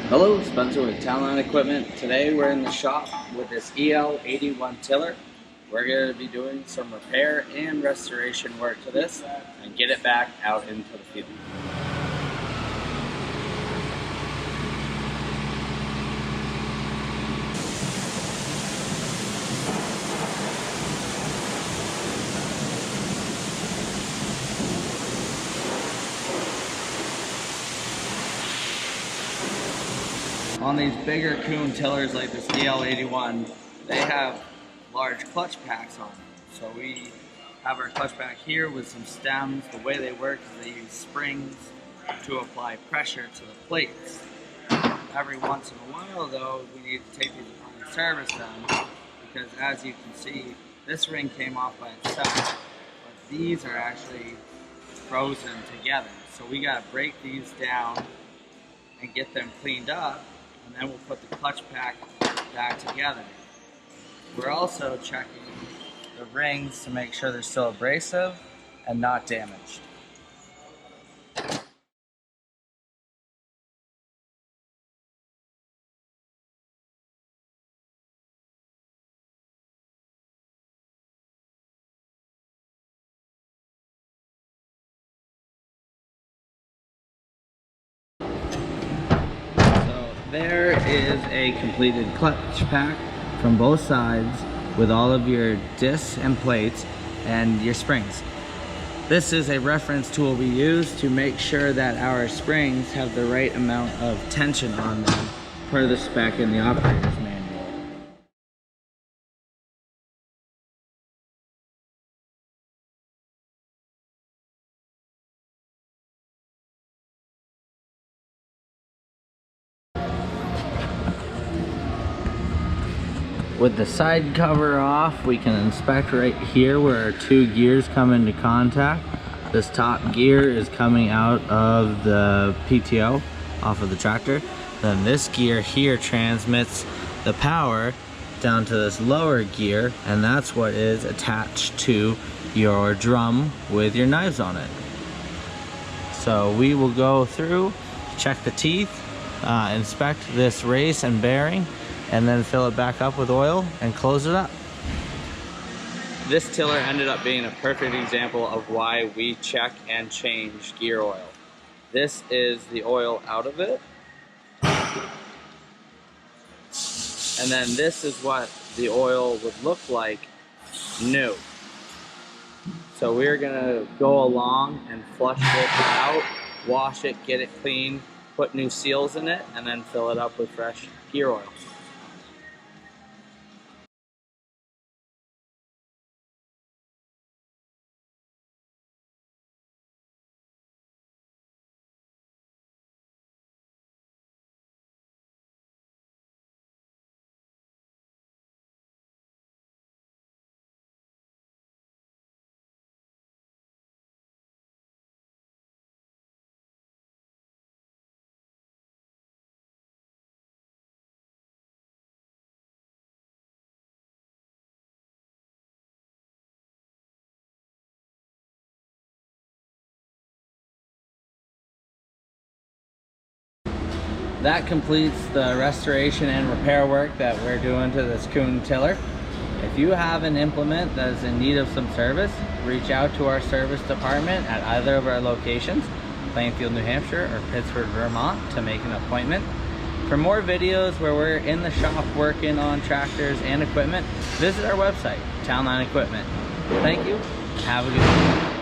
Hello, Spencer with Town Line Equipment. Today we're in the shop with this EL81 tiller. We're going to be doing some repair and restoration work to this and get it back out into the field. On these bigger Kuhn tillers like this EL81, they have large clutch packs on them. So we have our clutch pack here with some stems. The way they work is they use springs to apply pressure to the plates. Every once in a while though, we need to take these apart and service them because as you can see, this ring came off by itself, but these are actually frozen together. So we gotta break these down and get them cleaned up, and then we'll put the clutch pack back together. We're also checking the rings to make sure they're still abrasive and not damaged. There is a completed clutch pack from both sides with all of your discs and plates and your springs. This is a reference tool we use to make sure that our springs have the right amount of tension on them per the spec in the operator's manual. With the side cover off, we can inspect right here where our two gears come into contact. This top gear is coming out of the PTO off of the tractor. Then this gear here transmits the power down to this lower gear, and that's what is attached to your drum with your knives on it. So we will go through, check the teeth, inspect this race and bearing, and then fill it back up with oil and close it up. This tiller ended up being a perfect example of why we check and change gear oil. This is the oil out of it. And then this is what the oil would look like new. So we're gonna go along and flush this out, wash it, get it clean, put new seals in it, and then fill it up with fresh gear oil. That completes the restoration and repair work that we're doing to this Kuhn tiller. If you have an implement that is in need of some service, reach out to our service department at either of our locations, Plainfield, New Hampshire or Pittsburgh, Vermont, to make an appointment. For more videos where we're in the shop working on tractors and equipment, visit our website, Town Line Equipment. Thank you. Have a good one.